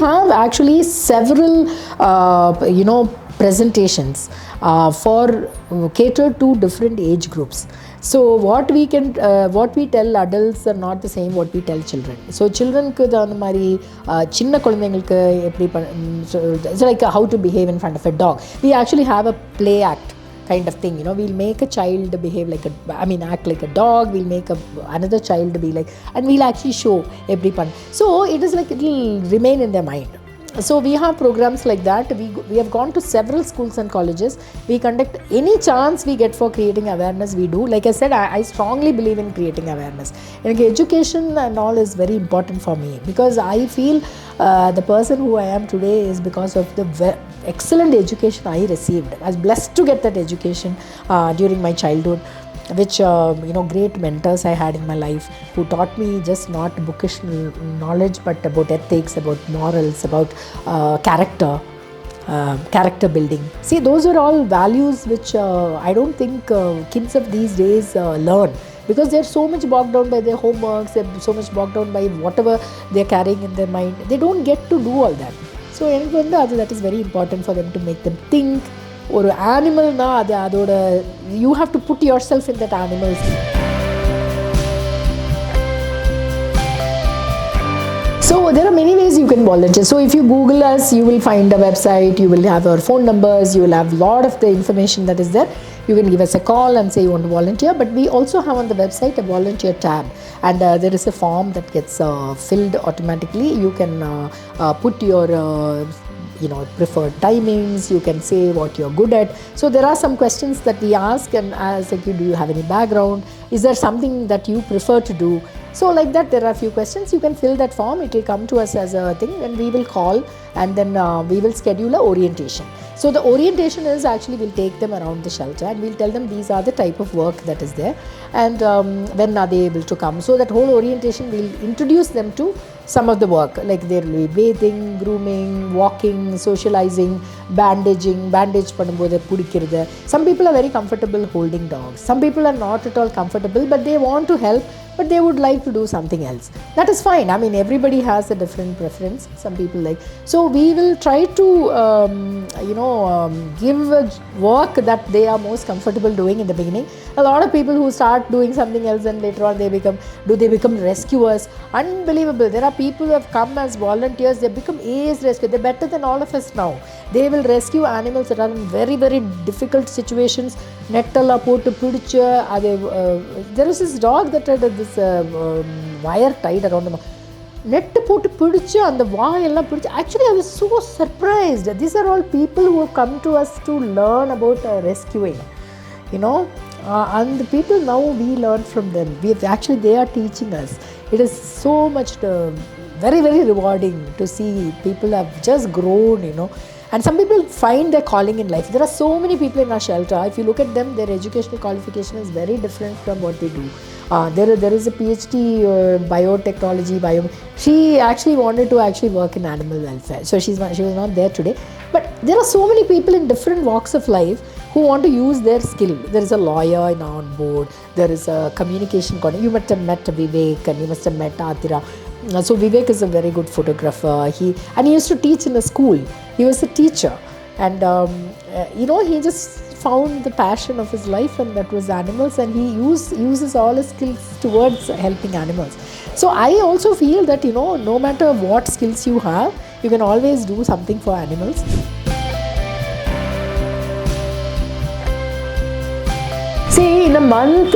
have actually several presentations for catered to different age groups. So what we tell adults are not the same what we tell children. So children ku the mari chinna kulandengalukku eppadi it's like how to behave in front of a dog. We actually have a play act kind of thing, we'll make a child behave like act like a dog, we'll make another child be like, and we'll actually show every pun. So it is like it will remain in their mind. So we have programs like that. We have gone to several schools and colleges. We conduct any chance we get for creating awareness, we do. Like I said, I strongly believe in creating awareness. And education and all is very important for me, because I feel the person who I am today is because of the excellent education I received. I was blessed to get that education during my childhood, which great mentors I had in my life, who taught me just not bookish knowledge, but about ethics, about morals, about character building. See, those are all values which I don't think kids of these days learn, because they're so much bogged down by their homeworks, they're so much bogged down by whatever they're carrying in their mind. They don't get to do all that. So that is very important for them, to make them think. Or animal na adoda, you have to put yourself in that animal. So there are many ways you can volunteer. So if you Google us, you will find a website, you will have our phone numbers, you will have a lot of the information that is there. You can give us a call and say you want to volunteer. But we also have on the website a volunteer tab, and there is a form that gets filled automatically. You can put your preferred timings, you can say what you're good at. So there are some questions that we ask, and ask like, do you have any background, is there something that you prefer to do? So like that, there are a few questions. You can fill that form, it will come to us as a thing, and we will call, and then we will schedule a orientation. So the orientation is actually, we'll take them around the shelter and we'll tell them these are the type of work that is there, and when are they able to come. So that whole orientation will introduce them to some of the work, like there will be bathing, grooming, walking, socializing, bandage பண்ணும்போது பிடிக்கிறது. Some people are very comfortable holding dogs, some people are not at all comfortable, but they want to help, but they would like to do something else. That is fine. Everybody has a different preference. Some people like, so we will try to give work that they are most comfortable doing in the beginning. A lot of people who start doing something else and later on they become rescuers. Unbelievable. There are people who have come as volunteers, they become ace rescuers. They're better than all of us now. They will rescue animals that are in very, very difficult situations. Nettalla போட்டு பிடிச்சு அது, there is this dog that had this wire tied around him. Net போட்டு பிடிச்சு அந்த வாயெல்லாம் பிடிச்சு. Actually, I was so surprised. These are all people who have come to us to learn about rescuing, and the people now we learn from them. They are teaching us. It is so much very, very rewarding to see people have just grown, And some people find their calling in life. There are so many people in our shelter. If you look at them, their educational qualification is very different from what they do. There is a PhD biotechnology. She actually wanted to work in animal welfare. So she was not there today. But there are so many people in different walks of life who want to use their skill. There is a lawyer on board. There is a communication coordinator. You must have met Vivek, and you must have met Atira. So Vivek is a very good photographer. He used to teach in a school. He was a teacher, and he just found the passion of his life, and that was animals, and he uses all his skills towards helping animals. So I also feel that no matter what skills you have, you can always do something for animals. See, in a month,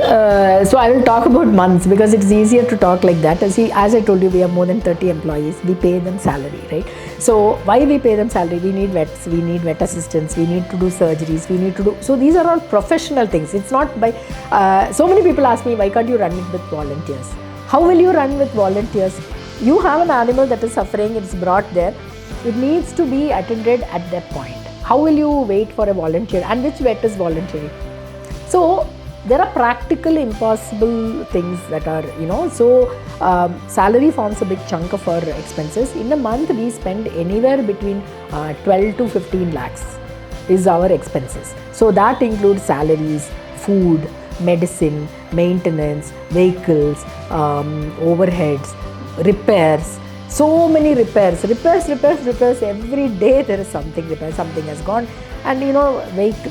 so I will talk about months because it's easier to talk like that. See, as I told you, we have more than 30 employees. We pay them salary, right? So why we pay them salary? We need vets, we need vet assistants, we need to do surgeries, we need to do. So these are all professional things. It's not by. So many people ask me, why can't you run it with volunteers? How will you run with volunteers? You have an animal that is suffering, it's brought there. It needs to be attended at that point. How will you wait for a volunteer? And which vet is voluntary? So there are practical impossible things that are, salary forms a big chunk of our expenses. In a month, we spend anywhere between 12 to 15 lakhs is our expenses. So that includes salaries, food, medicine, maintenance, vehicles, overheads, repairs, So many repairs, every day there is something repair, something has gone. And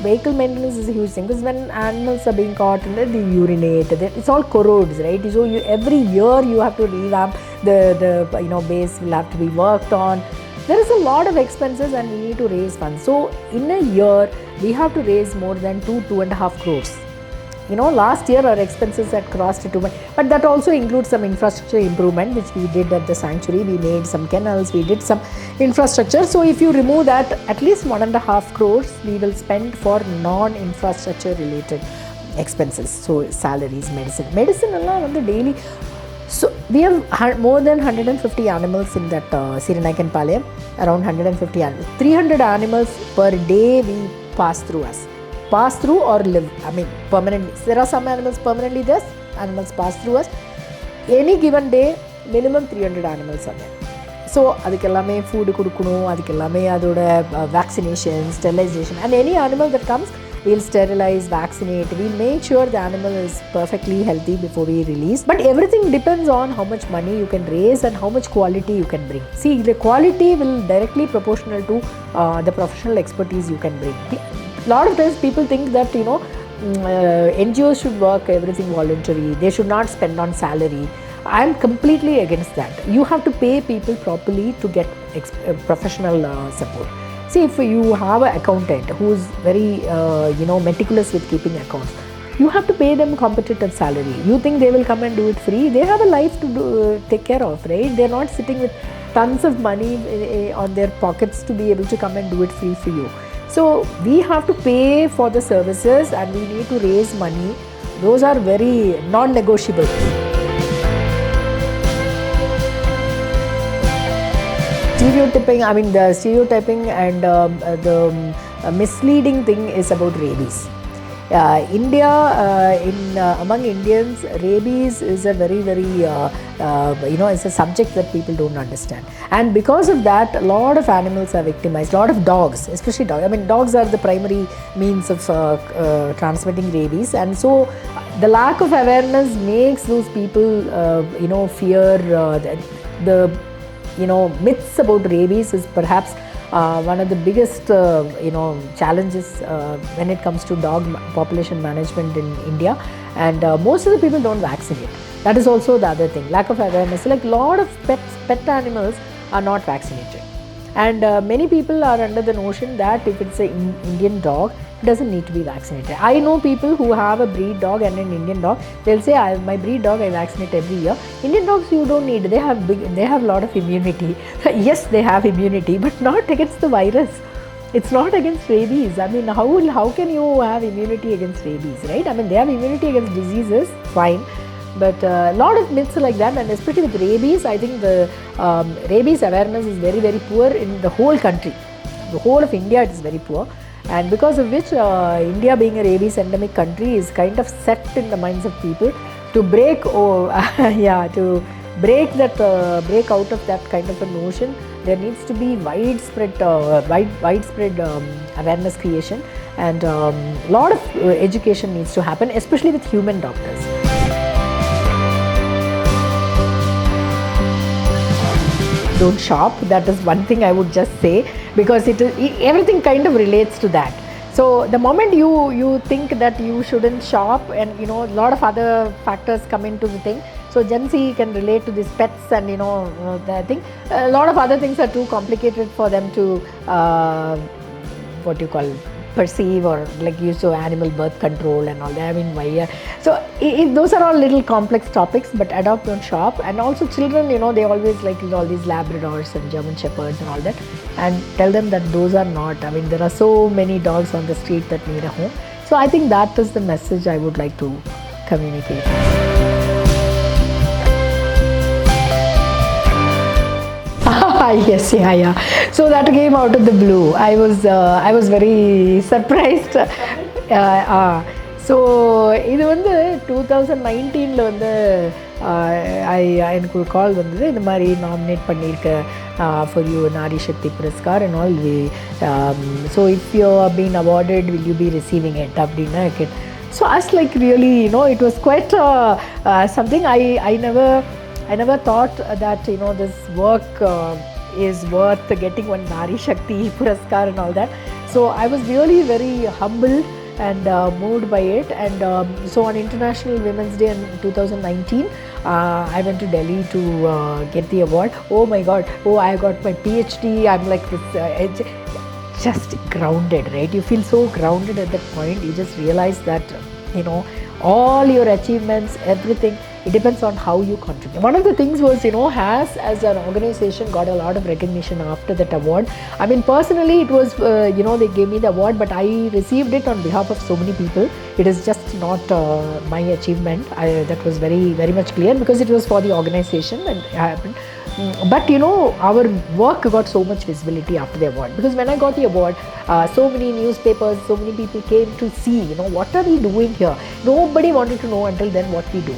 vehicle maintenance is a huge thing, because when animals are being caught and they urinate, it's all corrodes, right? So every year you have to revamp the base will have to be worked on. There is a lot of expenses and we need to raise funds. So in a year we have to raise more than 2.5 crores. Last year our expenses had crossed 2 million, but that also includes some infrastructure improvement which we did at the sanctuary. We made some kennels, we did some infrastructure. So if you remove that, at least 1.5 crores we will spend for non-infrastructure related expenses. So salaries, medicine on the daily. So we have more than 150 animals in that Citinext Palayam, around 150 animals. 300 animals per day we pass through or live, permanently. There are some animals permanently there, animals pass through us. Any given day, minimum 300 animals are there. So, adukellame food kudukunu, adukellame adoda vaccination, sterilization, and any animal that comes, we'll sterilize, vaccinate, we'll make sure the animal is perfectly healthy before we release. But everything depends on how much money you can raise and how much quality you can bring. See, the quality will directly proportional to the professional expertise you can bring. A lot of times people think that NGOs should work everything voluntary, they should not spend on salary. I am completely against that. You have to pay people properly to get professional support. See, if you have an accountant who is very meticulous with keeping accounts, you have to pay them competitive salary. You think they will come and do it free? They have a life to take care of, right? They are not sitting with tons of money on their pockets to be able to come and do it free for you. So we have to pay for the services and we need to raise money. Those are very non-negotiable. The stereotyping and the misleading thing is about rabies. Among Indians, rabies is a very, it's a subject that people don't understand. And because of that, a lot of animals are victimized, a lot of dogs, especially dogs. Dogs are the primary means of transmitting rabies. And so the lack of awareness makes those people, fear the myths about rabies is perhaps one of the biggest challenges when it comes to dog population management in India. And most of the people don't vaccinate. That is also the other thing, lack of awareness. Like a lot of pet animals are not vaccinated. And many people are under the notion that if it's an Indian dog, it doesn't need to be vaccinated. I know people who have a breed dog and an Indian dog. They'll say, my breed dog I vaccinate every year. Indian dogs you don't need. They have a lot of immunity. Yes, they have immunity, but not against the virus. It's not against rabies. How can you have immunity against rabies, right? They have immunity against diseases, fine. But a lot of myths like that, and especially with rabies, I think the rabies awareness is very, very poor in the whole country. The whole of India, it is very poor. And because of which India being a rabies endemic country is kind of set in the minds of people to break break out of that kind of a notion. There needs to be widespread awareness creation, and lot of education needs to happen, especially with human doctors. Don't shop. That is one thing I would just say, because everything kind of relates to that. So the moment you think that you shouldn't shop, and a lot of other factors come into the thing. So Gen Z can relate to these pets, and I think a lot of other things are too complicated for them to perceive, or like use of animal birth control and all that. Why? So those are all little complex topics, but adopt, don't shop. And also children, they always like all these Labradors and German Shepherds and all that, and tell them that those are not. There are so many dogs on the street that need a home. So I think that is the message I would like to communicate. Yes, yeah. So that came out of the blue. I was very surprised. So இது 2019 எனக்கு ஒரு கால் வந்தது, இந்த மாதிரி nominate பண்ணியிருக்கேன் for you Nari Shakti Puraskar and all. So if you are being awarded, will you be receiving it? So I was like, really, it was quite something. I never I never thought that this work is worth getting one Nari Shakti Puraskar and all that. So I was really very humbled and moved by it. And so on International Women's Day in 2019, I went to Delhi to get the award. Oh my God! Oh, I got my PhD. I'm like this. Just grounded, right? You feel so grounded at that point. You just realize that all your achievements, everything, it depends on how you contribute. One of the things was, HAS as an organization got a lot of recognition after that award. I mean, personally, it was, they gave me the award, but I received it on behalf of so many people. It is just not my achievement. That was very, very much clear, because it was for the organization and it happened. But our work got so much visibility after the award, because when I got the award, so many newspapers, so many people came to see, what are we doing here? Nobody wanted to know until then what we do.